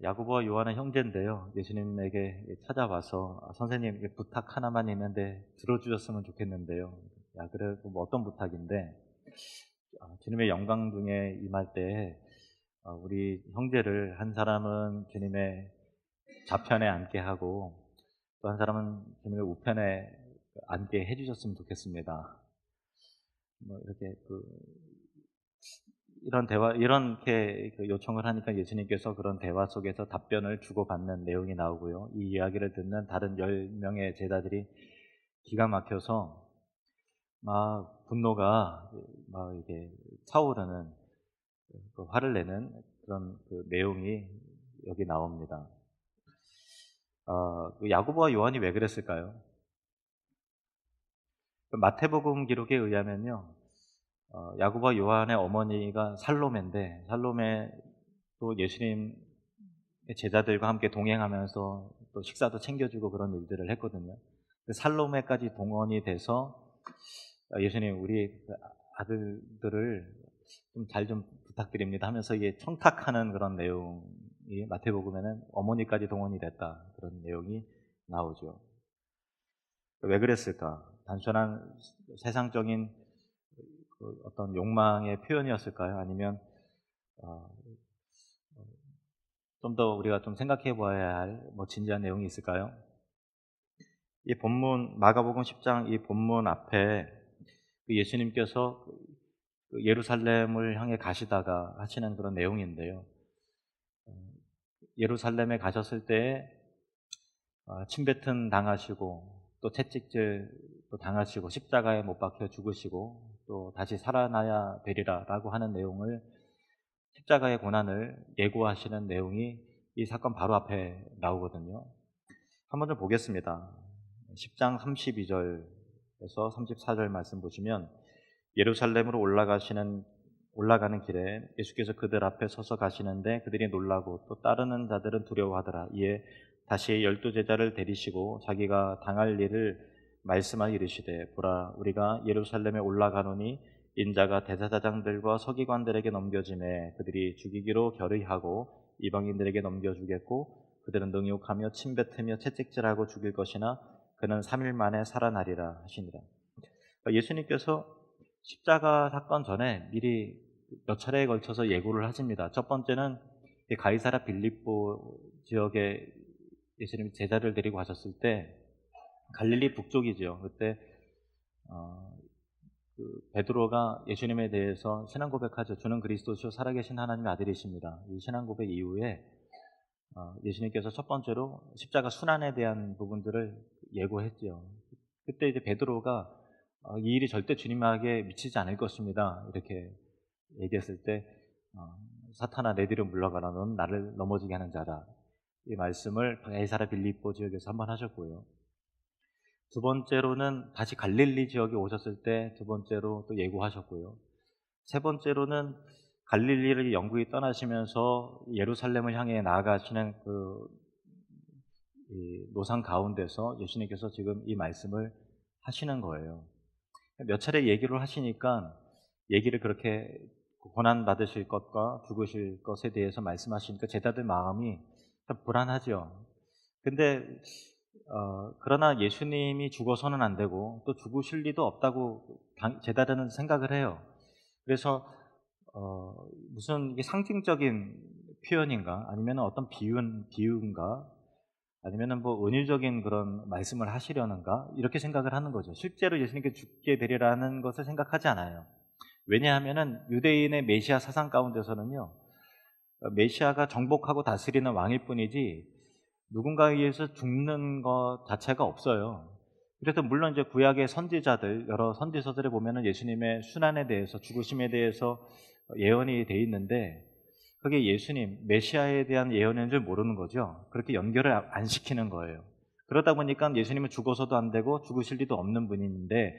야고보와 요한은 형제인데요. 예수님에게 찾아와서 선생님 부탁 하나만 있는데 들어주셨으면 좋겠는데요. 야 그래 뭐 어떤 부탁인데 주님의 영광 중에 임할 때 우리 형제를 한 사람은 주님의 좌편에 앉게 하고 또 한 사람은 주님의 우편에 앉게 해주셨으면 좋겠습니다. 뭐 이렇게 이런 대화 이렇게 요청을 하니까 예수님께서 그런 대화 속에서 답변을 주고받는 내용이 나오고요. 이 이야기를 듣는 다른 10명의 제자들이 기가 막혀서 막 분노가 막 이게 차오르는 화를 내는 그런 내용이 여기 나옵니다. 야고보와 요한이 왜 그랬을까요? 마태복음 기록에 의하면요. 야고보와 요한의 어머니가 살로메인데 살로메도 예수님 제자들과 함께 동행하면서 또 식사도 챙겨주고 그런 일들을 했거든요. 살로메까지 동원이 돼서 예수님 우리 아들들을 좀 잘 좀 부탁드립니다 하면서 이게 청탁하는 그런 내용이 마태복음에는 어머니까지 동원이 됐다 그런 내용이 나오죠. 왜 그랬을까? 단순한 세상적인 어떤 욕망의 표현이었을까요? 아니면 좀 더 우리가 좀 생각해 봐야 할 진지한 내용이 있을까요? 이 본문 마가복음 10장 이 본문 앞에 예수님께서 예루살렘을 향해 가시다가 하시는 그런 내용인데요. 예루살렘에 가셨을 때 침뱉음 당하시고 또 채찍질 또 당하시고 십자가에 못 박혀 죽으시고 또 다시 살아나야 되리라라고 하는 내용을 십자가의 고난을 예고하시는 내용이 이 사건 바로 앞에 나오거든요. 한번 좀 보겠습니다. 10장 32절에서 34절 말씀 보시면 예루살렘으로 올라가는 길에 예수께서 그들 앞에 서서 가시는데 그들이 놀라고 또 따르는 자들은 두려워하더라. 이에 다시 12제자를 데리시고 자기가 당할 일을 말씀하여 이르시되 보라 우리가 예루살렘에 올라가노니 인자가 대제사장들과 서기관들에게 넘겨지매 그들이 죽이기로 결의하고 이방인들에게 넘겨주겠고 그들은 능욕하며 침뱉으며 채찍질하고 죽일 것이나 그는 3일 만에 살아나리라 하시니라. 예수님께서 십자가 사건 전에 미리 몇 차례에 걸쳐서 예고를 하십니다. 첫 번째는 가이사랴 빌립보 지역에 예수님이 제자를 데리고 가셨을 때 갈릴리 북쪽이죠. 그때 베드로가 예수님에 대해서 신앙 고백하죠. 주는 그리스도시요 살아계신 하나님의 아들이십니다. 이 신앙 고백 이후에 예수님께서 첫 번째로 십자가 순환에 대한 부분들을 예고했죠. 그때 이제 베드로가 이 일이 절대 주님에게 미치지 않을 것입니다. 이렇게 얘기했을 때 사탄아 내 뒤로 물러가라 넌 나를 넘어지게 하는 자다. 이 말씀을 가이사랴 빌립보 지역에서 한번 하셨고요. 두 번째로는 다시 갈릴리 지역에 오셨을 때 두 번째로 또 예고하셨고요. 세 번째로는 갈릴리를 영구히 떠나시면서 예루살렘을 향해 나아가시는 이 노상 가운데서 예수님께서 지금 이 말씀을 하시는 거예요. 몇 차례 얘기를 하시니까 얘기를 그렇게 고난 받으실 것과 죽으실 것에 대해서 말씀하시니까 제자들 마음이 좀 불안하죠. 근데 그러나 예수님이 죽어서는 안 되고 또 죽으실 리도 없다고 제자들은 생각을 해요. 그래서 무슨 이게 상징적인 표현인가 아니면 어떤 비유인가 아니면 뭐 은유적인 그런 말씀을 하시려는가 이렇게 생각을 하는 거죠. 실제로 예수님께 죽게 되리라는 것을 생각하지 않아요. 왜냐하면은 유대인의 메시아 사상 가운데서는요 메시아가 정복하고 다스리는 왕일 뿐이지 누군가에 의해서 죽는 것 자체가 없어요. 그래서 물론 이제 구약의 선지자들 여러 선지서들에 보면은 예수님의 순환에 대해서 죽으심에 대해서 예언이 돼 있는데 그게 예수님 메시아에 대한 예언인 줄 모르는 거죠. 그렇게 연결을 안 시키는 거예요. 그러다 보니까 예수님은 죽어서도 안 되고 죽으실 리도 없는 분인데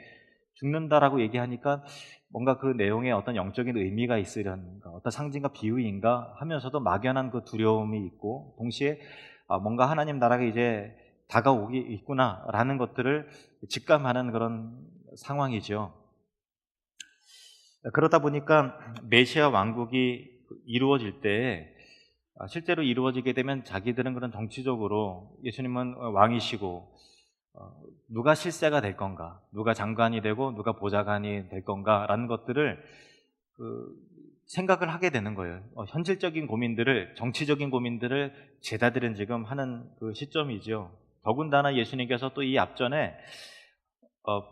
죽는다라고 얘기하니까 뭔가 그 내용에 어떤 영적인 의미가 있으려는가 어떤 상징과 비유인가 하면서도 막연한 그 두려움이 있고 동시에 뭔가 하나님 나라가 이제 다가오기 있구나라는 것들을 직감하는 그런 상황이죠. 그러다 보니까 메시아 왕국이 이루어질 때 실제로 이루어지게 되면 자기들은 그런 정치적으로 예수님은 왕이시고 누가 실세가 될 건가, 누가 장관이 되고 누가 보좌관이 될 건가라는 것들을 그 생각을 하게 되는 거예요. 현실적인 고민들을, 정치적인 고민들을 제자들은 지금 하는 그 시점이죠. 더군다나 예수님께서 또 이 앞전에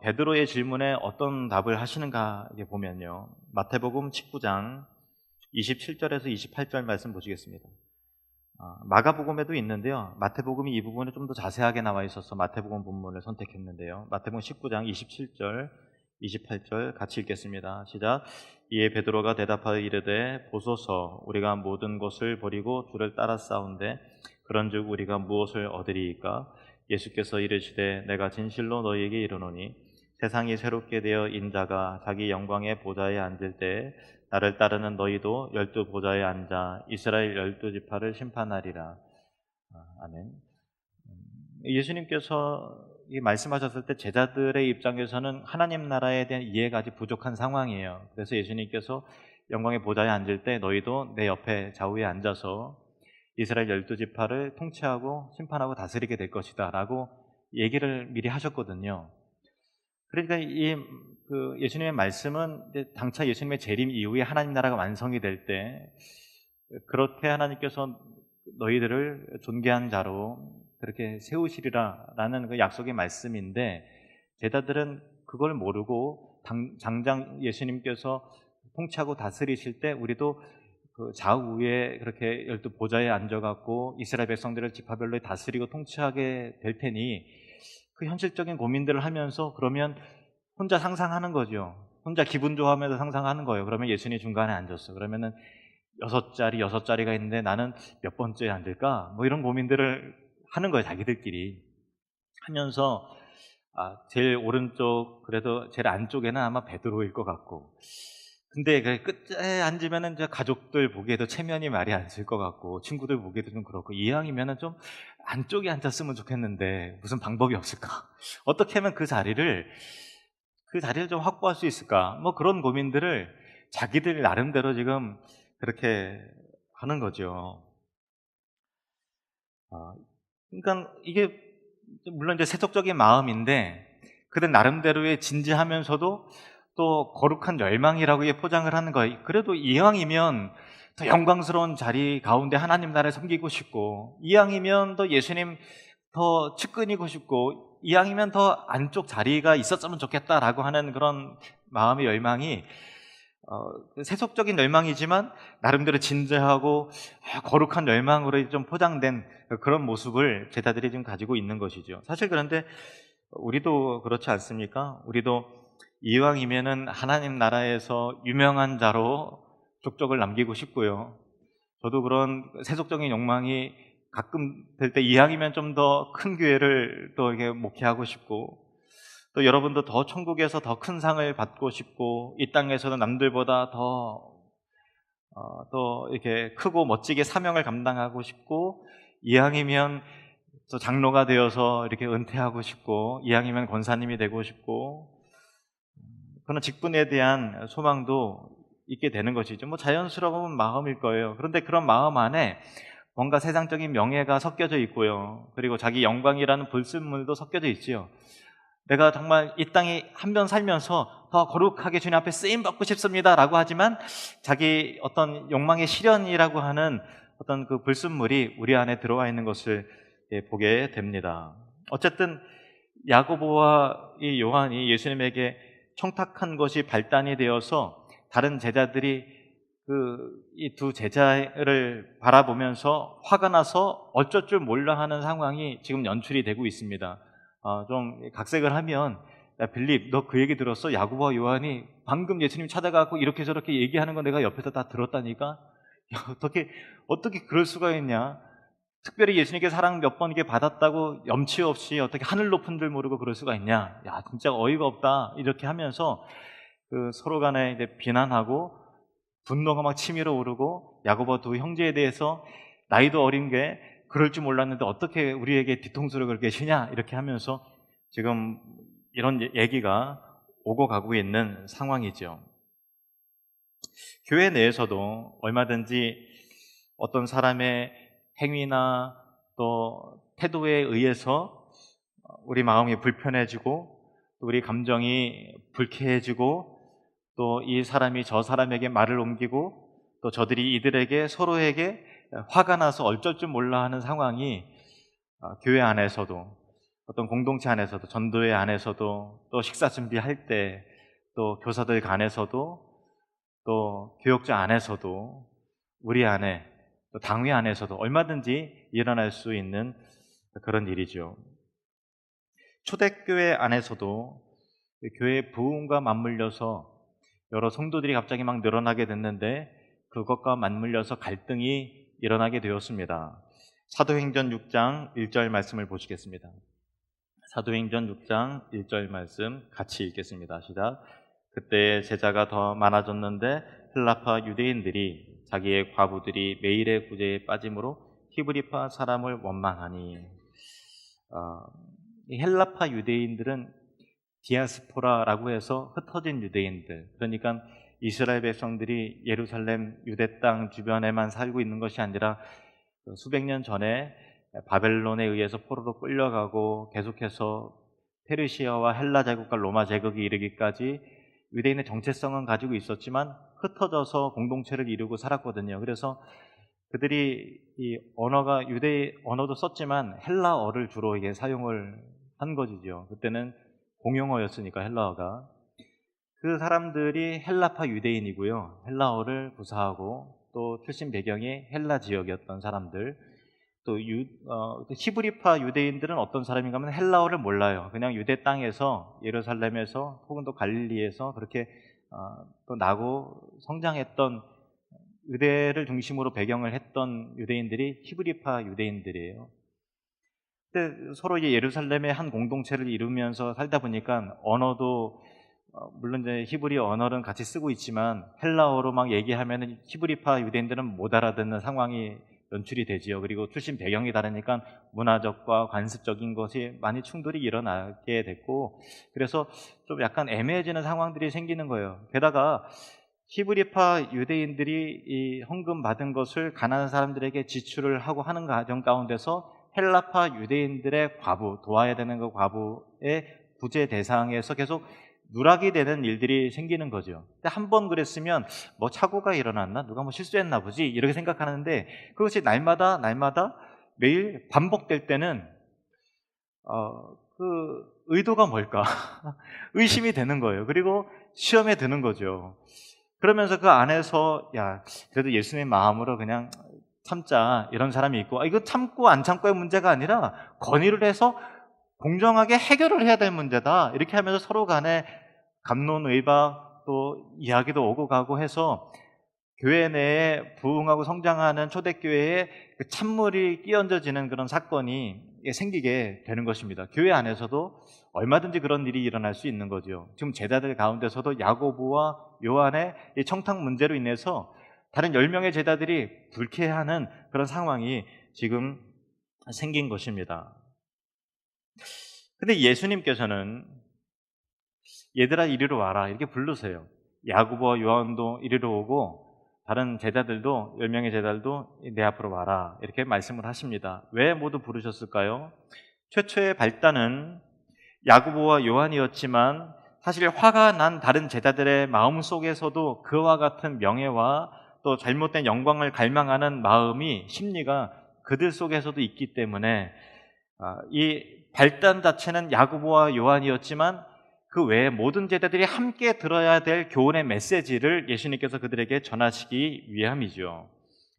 베드로의 질문에 어떤 답을 하시는가 보면요, 마태복음 19장 27절에서 28절 말씀 보시겠습니다. 마가복음에도 있는데요, 마태복음이 이 부분에 좀 더 자세하게 나와 있어서 마태복음 본문을 선택했는데요, 마태복음 19장 27절 28절 같이 읽겠습니다. 시작. 이에 베드로가 대답하여 이르되 보소서, 우리가 모든 것을 버리고 주를 따랐사온데 그런즉 우리가 무엇을 얻으리이까? 예수께서 이르시되 내가 진실로 너희에게 이르노니 세상이 새롭게 되어 인자가 자기 영광의 보좌에 앉을 때 나를 따르는 너희도 12 보좌에 앉아 이스라엘 12지파를 심판하리라. 아멘. 예수님께서 이 말씀하셨을 때 제자들의 입장에서는 하나님 나라에 대한 이해가 아직 부족한 상황이에요. 그래서 예수님께서 영광의 보좌에 앉을 때 너희도 내 옆에 좌우에 앉아서 이스라엘 12지파를 통치하고 심판하고 다스리게 될 것이다 라고 얘기를 미리 하셨거든요. 그러니까 예수님의 말씀은 당차 예수님의 재림 이후에 하나님 나라가 완성이 될 때 그렇게 하나님께서 너희들을 존귀한 자로 그렇게 세우시리라라는 그 약속의 말씀인데, 제자들은 그걸 모르고 당장 예수님께서 통치하고 다스리실 때 우리도 그 좌우에 그렇게 12 보좌에 앉아갖고 이스라엘 백성들을 지파별로 다스리고 통치하게 될 테니 그 현실적인 고민들을 하면서 그러면 혼자 상상하는 거죠. 혼자 기분 좋아하면서 상상하는 거예요. 그러면 예수님이 중간에 앉았어. 그러면은 6자리가 있는데 나는 몇 번째에 앉을까? 뭐 이런 고민들을 하는 거예요. 자기들끼리 하면서 제일 오른쪽, 그래도 제일 안쪽에는 아마 베드로일 것 같고, 근데 그 끝에 앉으면은 이제 가족들 보기에도 체면이 말이 안 쓸 것 같고, 친구들 보기에도 좀 그렇고, 이왕이면은 좀 안쪽에 앉았으면 좋겠는데 무슨 방법이 없을까? 어떻게 하면 그 자리를 좀 확보할 수 있을까? 뭐 그런 고민들을 자기들 나름대로 지금 그렇게 하는 거죠. 그러니까 이게 물론 이제 세속적인 마음인데, 그들 나름대로의 진지하면서도 또 거룩한 열망이라고 포장을 하는 거예요. 그래도 이왕이면 더 영광스러운 자리 가운데 하나님 나라를 섬기고 싶고, 이왕이면 더 예수님 더 측근이고 싶고, 이왕이면 더 안쪽 자리가 있었으면 좋겠다라고 하는 그런 마음의 열망이 세속적인 열망이지만 나름대로 진지하고 거룩한 열망으로 좀 포장된 그런 모습을 제자들이 지금 가지고 있는 것이죠. 사실 그런데 우리도 그렇지 않습니까? 우리도 이왕이면은 하나님 나라에서 유명한 자로 족적을 남기고 싶고요. 저도 그런 세속적인 욕망이 가끔 될 때 이왕이면 좀 더 큰 교회를 또 이렇게 목회하고 싶고, 또 여러분도 더 천국에서 더 큰 상을 받고 싶고, 이 땅에서는 남들보다 더 또 이렇게 크고 멋지게 사명을 감당하고 싶고, 이왕이면 또 장로가 되어서 이렇게 은퇴하고 싶고, 이왕이면 권사님이 되고 싶고, 그런 직분에 대한 소망도 있게 되는 것이죠. 뭐 자연스러운 마음일 거예요. 그런데 그런 마음 안에 뭔가 세상적인 명예가 섞여져 있고요, 그리고 자기 영광이라는 불순물도 섞여져 있지요. 내가 정말 이 땅에 한 번 살면서 더 거룩하게 주님 앞에 쓰임 받고 싶습니다 라고 하지만 자기 어떤 욕망의 실현이라고 하는 어떤 그 불순물이 우리 안에 들어와 있는 것을 보게 됩니다. 어쨌든 야고보와 이 요한이 예수님에게 청탁한 것이 발단이 되어서 다른 제자들이 이 두 제자를 바라보면서 화가 나서 어쩔 줄 몰라 하는 상황이 지금 연출이 되고 있습니다. 좀 각색을 하면, 야 빌립, 너 그 얘기 들었어? 야고보와 요한이 방금 예수님 찾아가고 이렇게 저렇게 얘기하는 거 내가 옆에서 다 들었다니까? 야, 어떻게 그럴 수가 있냐? 특별히 예수님께 사랑 몇 번 이게 받았다고 염치 없이 어떻게 하늘 높은 줄 모르고 그럴 수가 있냐? 야, 진짜 어이가 없다. 이렇게 하면서 서로 간에 이제 비난하고 분노가 막 치밀어 오르고, 야고보 두 형제에 대해서 나이도 어린 게 그럴 줄 몰랐는데 어떻게 우리에게 뒤통수를 그렇게 치냐, 이렇게 하면서 지금 이런 얘기가 오고 가고 있는 상황이죠. 교회 내에서도 얼마든지 어떤 사람의 행위나 또 태도에 의해서 우리 마음이 불편해지고 또 우리 감정이 불쾌해지고 또 이 사람이 저 사람에게 말을 옮기고 또 저들이 이들에게 서로에게 화가 나서 어쩔 줄 몰라 하는 상황이 교회 안에서도 어떤 공동체 안에서도 전도회 안에서도 또 식사 준비할 때 또 교사들 간에서도 또 교역자 안에서도 우리 안에 또 당회 안에서도 얼마든지 일어날 수 있는 그런 일이죠. 초대교회 안에서도 교회 부흥과 맞물려서 여러 성도들이 갑자기 막 늘어나게 됐는데 그것과 맞물려서 갈등이 일어나게 되었습니다. 사도행전 6장 1절 말씀을 보시겠습니다. 사도행전 6장 1절 말씀 같이 읽겠습니다. 시작. 그때 제자가 더 많아졌는데 헬라파 유대인들이 자기의 과부들이 매일의 구제에 빠짐으로 히브리파 사람을 원망하니, 이 헬라파 유대인들은 디아스포라라고 해서 흩어진 유대인들, 그러니까 이스라엘 백성들이 예루살렘 유대 땅 주변에만 살고 있는 것이 아니라 수백 년 전에 바벨론에 의해서 포로로 끌려가고 계속해서 페르시아와 헬라 제국과 로마 제국이 이르기까지 유대인의 정체성은 가지고 있었지만 흩어져서 공동체를 이루고 살았거든요. 그래서 그들이 이 언어가 유대 언어도 썼지만 헬라어를 주로 이게 사용을 한 것이죠. 그때는 공용어였으니까 헬라어가. 그 사람들이 헬라파 유대인이고요. 헬라어를 구사하고 또 출신 배경이 헬라 지역이었던 사람들. 또 히브리파 유대인들은 어떤 사람인가 하면 헬라어를 몰라요. 그냥 유대 땅에서 예루살렘에서 혹은 또 갈릴리에서 그렇게 또 나고 성장했던 유대를 중심으로 배경을 했던 유대인들이 히브리파 유대인들이에요. 근데 서로 이제 예루살렘의 한 공동체를 이루면서 살다 보니까 언어도 물론 이제 히브리 언어는 같이 쓰고 있지만 헬라어로 막 얘기하면은 히브리파 유대인들은 못 알아듣는 상황이 연출이 되지요. 그리고 출신 배경이 다르니까 문화적과 관습적인 것이 많이 충돌이 일어나게 됐고, 그래서 좀 약간 애매해지는 상황들이 생기는 거예요. 게다가 히브리파 유대인들이 이 헌금 받은 것을 가난한 사람들에게 지출을 하고 하는 과정 가운데서 헬라파 유대인들의 과부, 도와야 되는 그 과부의 구제 대상에서 계속 누락이 되는 일들이 생기는 거죠. 한 번 그랬으면 뭐 착오가 일어났나? 누가 뭐 실수했나 보지? 이렇게 생각하는데 그것이 날마다 매일 반복될 때는 그 의도가 뭘까? 의심이 되는 거예요. 그리고 시험에 드는 거죠. 그러면서 그 안에서 야, 그래도 예수님 마음으로 그냥 참자, 이런 사람이 있고, 이거 참고 안 참고의 문제가 아니라 건의를 해서 공정하게 해결을 해야 될 문제다, 이렇게 하면서 서로 간에 갑론의박 또 이야기도 오고 가고 해서 교회 내에 부흥하고 성장하는 초대교회에 그 찬물이 끼얹어지는 그런 사건이 생기게 되는 것입니다. 교회 안에서도 얼마든지 그런 일이 일어날 수 있는 거죠. 지금 제자들 가운데서도 야고보와 요한의 이 청탁 문제로 인해서 다른 10명의 제자들이 불쾌해하는 그런 상황이 지금 생긴 것입니다. 근데 예수님께서는 얘들아 이리로 와라 이렇게 부르세요. 야고보와 요한도 이리로 오고 다른 제자들도 10명의 제자들도 내 앞으로 와라 이렇게 말씀을 하십니다. 왜 모두 부르셨을까요? 최초의 발단은 야고보와 요한이었지만 사실 화가 난 다른 제자들의 마음 속에서도 그와 같은 명예와 또 잘못된 영광을 갈망하는 마음이, 심리가 그들 속에서도 있기 때문에 이 발단 자체는 야고보와 요한이었지만 그 외에 모든 제자들이 함께 들어야 될 교훈의 메시지를 예수님께서 그들에게 전하시기 위함이죠.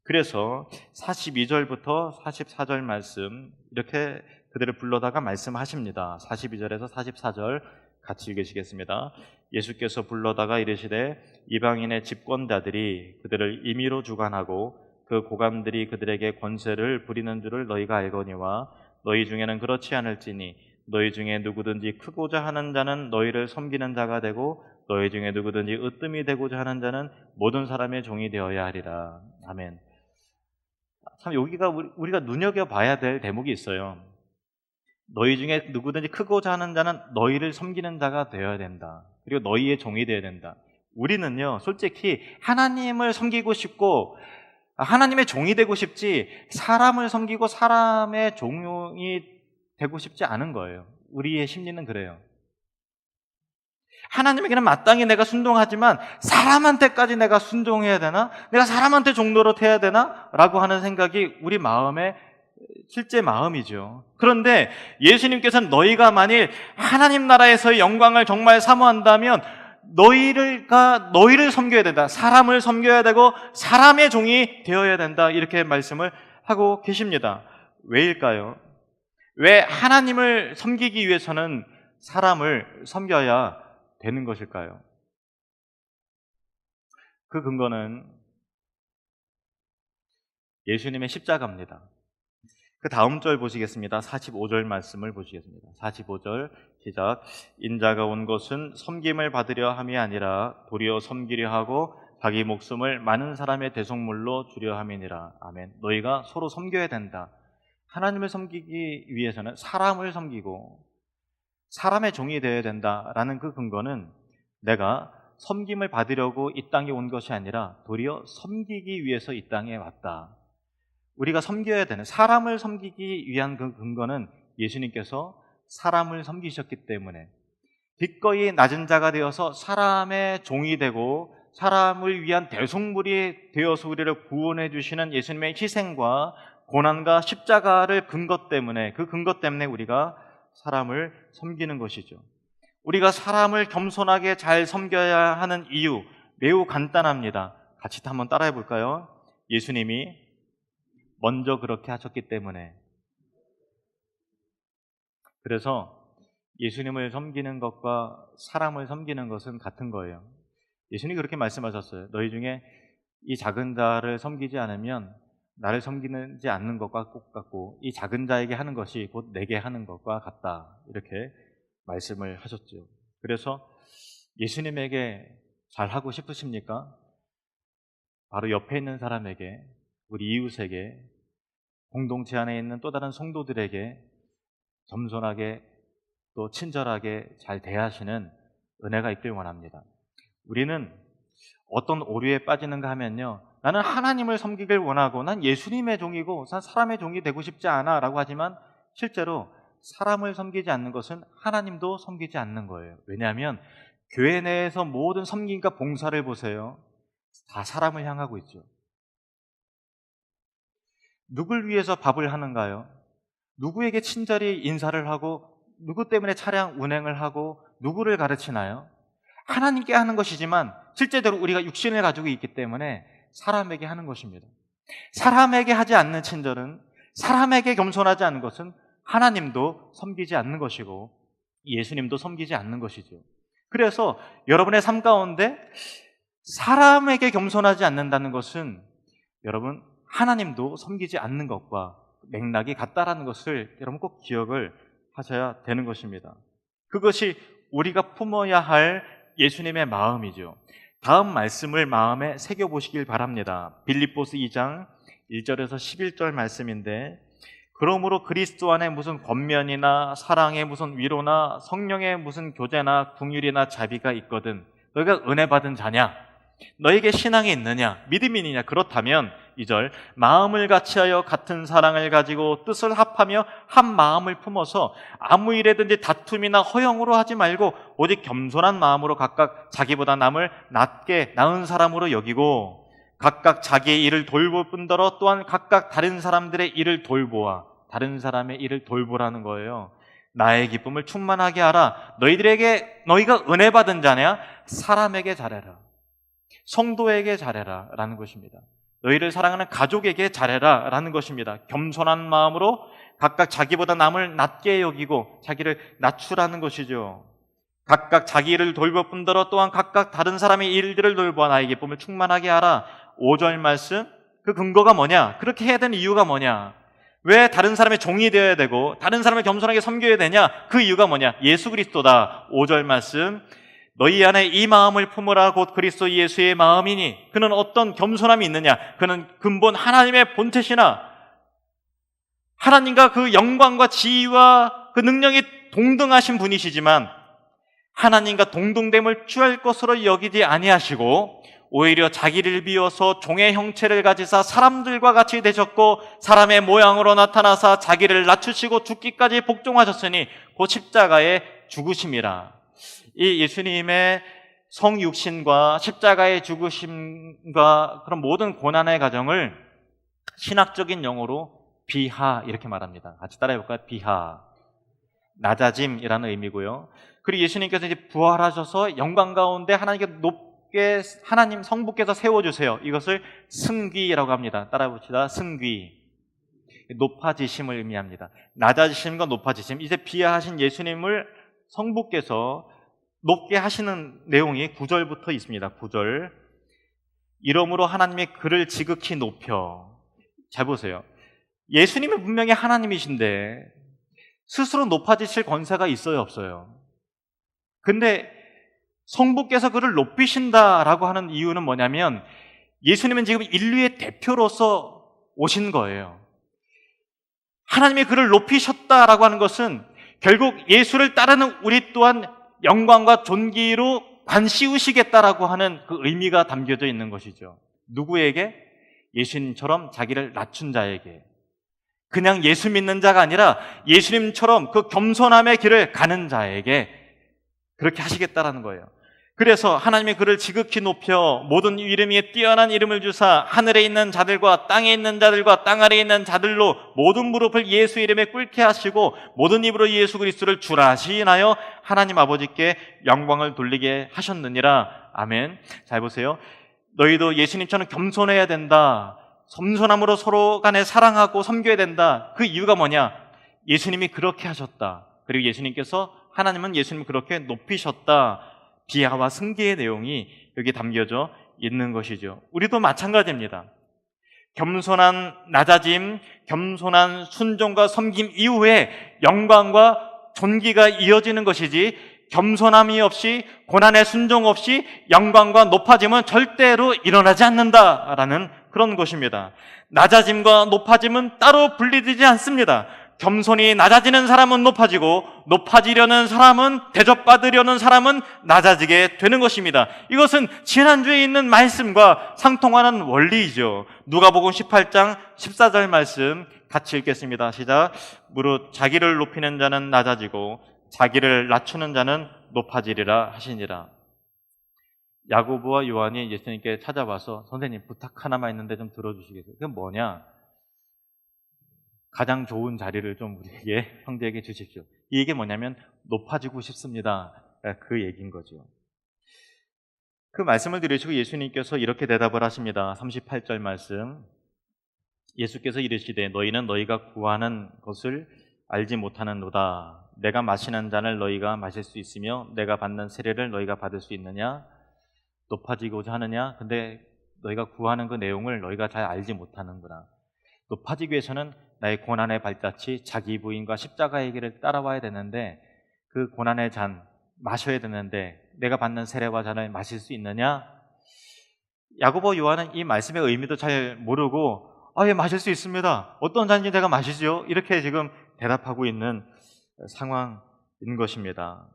그래서 42절부터 44절 말씀 이렇게 그들을 불러다가 말씀하십니다. 42절에서 44절 같이 읽으시겠습니다. 예수께서 불러다가 이르시되 이방인의 집권자들이 그들을 임의로 주관하고 그 고관들이 그들에게 권세를 부리는 줄을 너희가 알거니와 너희 중에는 그렇지 않을지니 너희 중에 누구든지 크고자 하는 자는 너희를 섬기는 자가 되고 너희 중에 누구든지 으뜸이 되고자 하는 자는 모든 사람의 종이 되어야 하리라. 아멘. 참 여기가 우리가 눈여겨봐야 될 대목이 있어요. 너희 중에 누구든지 크고자 하는 자는 너희를 섬기는 자가 되어야 된다. 그리고 너희의 종이 되어야 된다. 우리는요 솔직히 하나님을 섬기고 싶고 하나님의 종이 되고 싶지 사람을 섬기고 사람의 종이 되고 싶지 않은 거예요. 우리의 심리는 그래요. 하나님에게는 마땅히 내가 순종하지만 사람한테까지 내가 순종해야 되나? 내가 사람한테 종노릇 해야 되나? 라고 하는 생각이 우리 마음의 실제 마음이죠. 그런데 예수님께서는 너희가 만일 하나님 나라에서의 영광을 정말 사모한다면 너희를 섬겨야 된다. 사람을 섬겨야 되고 사람의 종이 되어야 된다. 이렇게 말씀을 하고 계십니다. 왜일까요? 왜 하나님을 섬기기 위해서는 사람을 섬겨야 되는 것일까요? 그 근거는 예수님의 십자가입니다. 그 다음 절 보시겠습니다. 45절 말씀을 보시겠습니다. 45절 시작. 인자가 온 것은 섬김을 받으려 함이 아니라 도리어 섬기려 하고 자기 목숨을 많은 사람의 대속물로 주려 함이니라. 아멘. 너희가 서로 섬겨야 된다. 하나님을 섬기기 위해서는 사람을 섬기고 사람의 종이 되어야 된다라는 그 근거는 내가 섬김을 받으려고 이 땅에 온 것이 아니라 도리어 섬기기 위해서 이 땅에 왔다. 우리가 섬겨야 되는, 사람을 섬기기 위한 그 근거는 예수님께서 사람을 섬기셨기 때문에 기꺼이 낮은 자가 되어서 사람의 종이 되고 사람을 위한 대속물이 되어서 우리를 구원해 주시는 예수님의 희생과 고난과 십자가를 근거 때문에, 그 근거 때문에 우리가 사람을 섬기는 것이죠. 우리가 사람을 겸손하게 잘 섬겨야 하는 이유 매우 간단합니다. 같이 한번 따라해 볼까요? 예수님이 먼저 그렇게 하셨기 때문에. 그래서 예수님을 섬기는 것과 사람을 섬기는 것은 같은 거예요. 예수님이 그렇게 말씀하셨어요. 너희 중에 이 작은 자를 섬기지 않으면 나를 섬기지 않는 것과 똑같고 이 작은 자에게 하는 것이 곧 내게 하는 것과 같다. 이렇게 말씀을 하셨죠. 그래서 예수님에게 잘하고 싶으십니까? 바로 옆에 있는 사람에게, 우리 이웃에게, 공동체 안에 있는 또 다른 성도들에게 겸손하게 또 친절하게 잘 대하시는 은혜가 있길 원합니다. 우리는 어떤 오류에 빠지는가 하면요, 나는 하나님을 섬기길 원하고 난 예수님의 종이고 난 사람의 종이 되고 싶지 않아 라고 하지만 실제로 사람을 섬기지 않는 것은 하나님도 섬기지 않는 거예요. 왜냐하면 교회 내에서 모든 섬김과 봉사를 보세요. 다 사람을 향하고 있죠. 누굴 위해서 밥을 하는가요? 누구에게 친절히 인사를 하고 누구 때문에 차량 운행을 하고 누구를 가르치나요? 하나님께 하는 것이지만 실제로 우리가 육신을 가지고 있기 때문에 사람에게 하는 것입니다. 사람에게 하지 않는 친절은, 사람에게 겸손하지 않는 것은 하나님도 섬기지 않는 것이고 예수님도 섬기지 않는 것이죠. 그래서 여러분의 삶 가운데 사람에게 겸손하지 않는다는 것은 여러분 하나님도 섬기지 않는 것과 맥락이 같다라는 것을 여러분 꼭 기억을 하셔야 되는 것입니다. 그것이 우리가 품어야 할 예수님의 마음이죠. 다음 말씀을 마음에 새겨보시길 바랍니다. 빌립보서 2장 1절에서 11절 말씀인데, 그러므로 그리스도 안에 무슨 권면이나 사랑에 무슨 위로나 성령의 무슨 교제나 긍휼이나 자비가 있거든 너희가 은혜 받은 자냐? 너에게 신앙이 있느냐? 믿음이 있느냐? 그렇다면 2절, 마음을 같이하여 같은 사랑을 가지고 뜻을 합하며 한 마음을 품어서 아무 일에든지 다툼이나 허영으로 하지 말고 오직 겸손한 마음으로 각각 자기보다 남을 나은 사람으로 여기고 각각 자기의 일을 돌볼 뿐더러 또한 각각 다른 사람들의 일을 돌보아. 다른 사람의 일을 돌보라는 거예요. 나의 기쁨을 충만하게 하라. 너희가 은혜 받은 자냐? 사람에게 잘해라. 성도에게 잘해라 라는 것입니다. 너희를 사랑하는 가족에게 잘해라 라는 것입니다. 겸손한 마음으로 각각 자기보다 남을 낮게 여기고 자기를 낮추라는 것이죠. 각각 자기 일을 돌볼 뿐더러 또한 각각 다른 사람의 일들을 돌보아 나의 기쁨을 충만하게 하라. 5절 말씀, 그 근거가 뭐냐? 그렇게 해야 되는 이유가 뭐냐? 왜 다른 사람의 종이 되어야 되고 다른 사람을 겸손하게 섬겨야 되냐? 그 이유가 뭐냐? 예수 그리스도다. 5절 말씀, 너희 안에 이 마음을 품으라 곧 그리스도 예수의 마음이니 그는 어떤 겸손함이 있느냐? 그는 근본 하나님의 본체시나 하나님과 그 영광과 지위와 그 능력이 동등하신 분이시지만 하나님과 동등됨을 취할 것으로 여기지 아니하시고 오히려 자기를 비워서 종의 형체를 가지사 사람들과 같이 되셨고 사람의 모양으로 나타나사 자기를 낮추시고 죽기까지 복종하셨으니 곧 십자가에 죽으심이라. 이 예수님의 성육신과 십자가의 죽으심과 그런 모든 고난의 과정을 신학적인 용어로 비하 이렇게 말합니다. 같이 따라해볼까요? 비하. 낮아짐이라는 의미고요. 그리고 예수님께서 이제 부활하셔서 영광 가운데 하나님께 높게 하나님 성부께서 세워주세요. 이것을 승귀라고 합니다. 따라해봅시다. 승귀. 높아지심을 의미합니다. 낮아지심과 높아지심. 이제 비하하신 예수님을 성부께서 높게 하시는 내용이 9절부터 있습니다. 9절. 이러므로 하나님이 그를 지극히 높여. 잘 보세요. 예수님은 분명히 하나님이신데 스스로 높아지실 권세가 있어요, 없어요? 근데 성부께서 그를 높이신다라고 하는 이유는 뭐냐면 예수님은 지금 인류의 대표로서 오신 거예요. 하나님이 그를 높이셨다라고 하는 것은 결국 예수를 따르는 우리 또한 영광과 존귀로 관씌우시겠다라고 하는 그 의미가 담겨져 있는 것이죠. 누구에게? 예수님처럼 자기를 낮춘 자에게. 그냥 예수 믿는 자가 아니라 예수님처럼 그 겸손함의 길을 가는 자에게 그렇게 하시겠다라는 거예요. 그래서 하나님이 그를 지극히 높여 모든 이름 위에 뛰어난 이름을 주사 하늘에 있는 자들과 땅에 있는 자들과 땅 아래에 있는 자들로 모든 무릎을 예수 이름에 꿇게 하시고 모든 입으로 예수 그리스도를 주라 시인하여 하나님 아버지께 영광을 돌리게 하셨느니라. 아멘. 잘 보세요. 너희도 예수님처럼 겸손해야 된다. 겸손함으로 서로 간에 사랑하고 섬겨야 된다. 그 이유가 뭐냐? 예수님이 그렇게 하셨다. 그리고 예수님께서 하나님은 예수님을 그렇게 높이셨다. 비하와 승계의 내용이 여기 담겨져 있는 것이죠. 우리도 마찬가지입니다. 겸손한 낮아짐, 겸손한 순종과 섬김 이후에 영광과 존귀가 이어지는 것이지 겸손함이 없이 고난의 순종 없이 영광과 높아짐은 절대로 일어나지 않는다라는 그런 것입니다. 낮아짐과 높아짐은 따로 분리되지 않습니다. 겸손히 낮아지는 사람은 높아지고 높아지려는 사람은 대접받으려는 사람은 낮아지게 되는 것입니다. 이것은 지난주에 있는 말씀과 상통하는 원리이죠. 누가복음 18장 14절 말씀 같이 읽겠습니다. 시작. 무릇 자기를 높이는 자는 낮아지고 자기를 낮추는 자는 높아지리라 하시니라. 야고보와 요한이 예수님께 찾아와서 선생님 부탁 하나만 있는데 좀 들어주시겠어요? 그게 뭐냐? 가장 좋은 자리를 좀 우리에게 형제에게 주십시오. 이 얘기 뭐냐면 높아지고 싶습니다. 그 얘기인 거죠. 그 말씀을 들으시고 예수님께서 이렇게 대답을 하십니다. 38절 말씀. 예수께서 이르시되 너희는 너희가 구하는 것을 알지 못하는도다. 내가 마시는 잔을 너희가 마실 수 있으며 내가 받는 세례를 너희가 받을 수 있느냐? 높아지고자 하느냐? 근데 너희가 구하는 그 내용을 너희가 잘 알지 못하는구나. 높아지기 위해서는 나의 고난의 발자취, 자기 부인과 십자가의 길을 따라와야 되는데 그 고난의 잔 마셔야 되는데 내가 받는 세례와 잔을 마실 수 있느냐? 야고보 요한은 이 말씀의 의미도 잘 모르고 예, 마실 수 있습니다. 어떤 잔인지 내가 마시죠? 이렇게 지금 대답하고 있는 상황인 것입니다.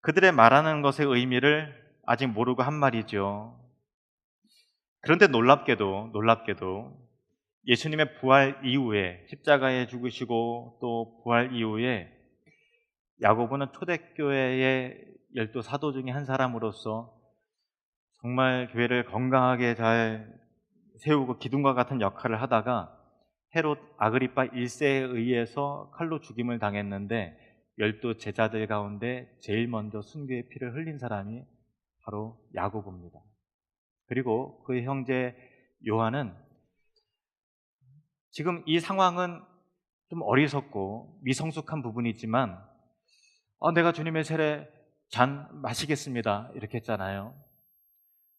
그들의 말하는 것의 의미를 아직 모르고 한 말이죠. 그런데 놀랍게도 예수님의 부활 이후에 십자가에 죽으시고 또 부활 이후에 야고보는 초대교회의 12 사도 중에 한 사람으로서 정말 교회를 건강하게 잘 세우고 기둥과 같은 역할을 하다가 헤롯 아그리파 1세에 의해서 칼로 죽임을 당했는데 12 제자들 가운데 제일 먼저 순교의 피를 흘린 사람이 바로 야고보입니다. 그리고 그의 형제 요한은 지금 이 상황은 좀 어리석고 미성숙한 부분이 있지만 내가 주님의 세례 잔 마시겠습니다 이렇게 했잖아요.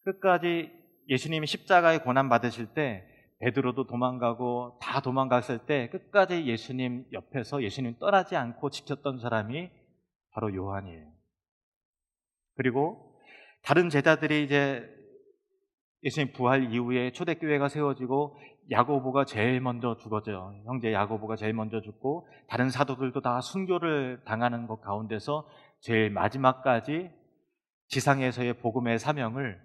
끝까지 예수님이 십자가에 고난 받으실 때 베드로도 도망가고 다 도망갔을 때 끝까지 예수님 옆에서 예수님 떠나지 않고 지켰던 사람이 바로 요한이에요. 그리고 다른 제자들이 이제 예수님 부활 이후에 초대교회가 세워지고 야고보가 제일 먼저 죽어져요. 형제 야고보가 제일 먼저 죽고 다른 사도들도 다 순교를 당하는 것 가운데서 제일 마지막까지 지상에서의 복음의 사명을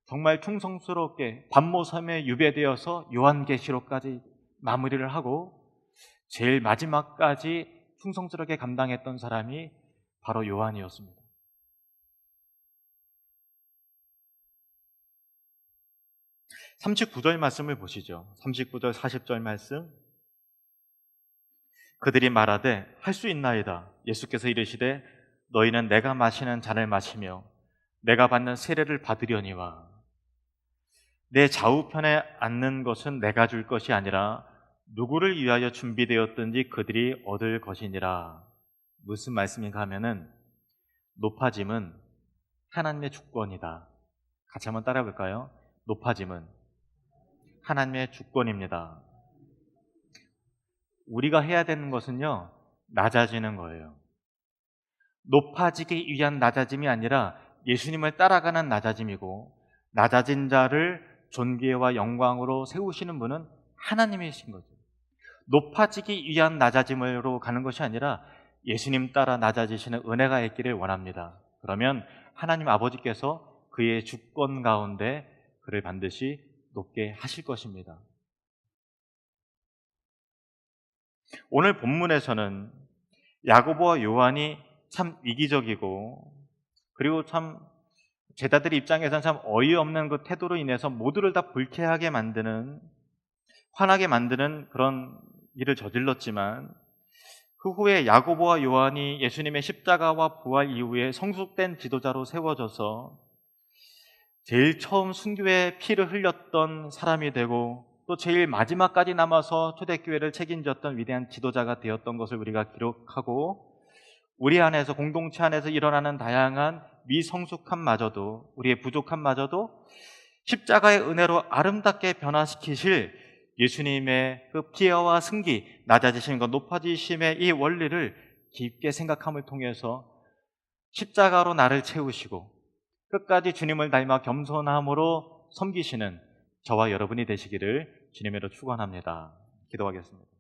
정말 충성스럽게 반모섬에 유배되어서 요한계시록까지 마무리를 하고 제일 마지막까지 충성스럽게 감당했던 사람이 바로 요한이었습니다. 39절 말씀을 보시죠. 39절 40절 말씀. 그들이 말하되 할 수 있나이다. 예수께서 이르시되 너희는 내가 마시는 잔을 마시며 내가 받는 세례를 받으려니와 내 좌우편에 앉는 것은 내가 줄 것이 아니라 누구를 위하여 준비되었든지 그들이 얻을 것이니라. 무슨 말씀인가 하면은 높아짐은 하나님의 주권이다. 같이 한번 따라 볼까요? 높아짐은 하나님의 주권입니다. 우리가 해야 되는 것은요, 낮아지는 거예요. 높아지기 위한 낮아짐이 아니라 예수님을 따라가는 낮아짐이고, 낮아진 자를 존귀와 영광으로 세우시는 분은 하나님이신 거죠. 높아지기 위한 낮아짐으로 가는 것이 아니라 예수님 따라 낮아지시는 은혜가 있기를 원합니다. 그러면 하나님 아버지께서 그의 주권 가운데 그를 반드시 높게 하실 것입니다. 오늘 본문에서는 야고보와 요한이 참 이기적이고 그리고 참 제자들 입장에서는 참 어이없는 그 태도로 인해서 모두를 다 불쾌하게 만드는, 화나게 만드는 그런 일을 저질렀지만 그 후에 야고보와 요한이 예수님의 십자가와 부활 이후에 성숙된 지도자로 세워져서 제일 처음 순교의 피를 흘렸던 사람이 되고 또 제일 마지막까지 남아서 초대교회를 책임졌던 위대한 지도자가 되었던 것을 우리가 기록하고, 우리 안에서, 공동체 안에서 일어나는 다양한 미성숙함마저도, 우리의 부족함마저도 십자가의 은혜로 아름답게 변화시키실 예수님의 그 피와 승기, 낮아지심과 높아지심의 이 원리를 깊게 생각함을 통해서 십자가로 나를 채우시고 끝까지 주님을 닮아 겸손함으로 섬기시는 저와 여러분이 되시기를 주님으로 축원합니다. 기도하겠습니다.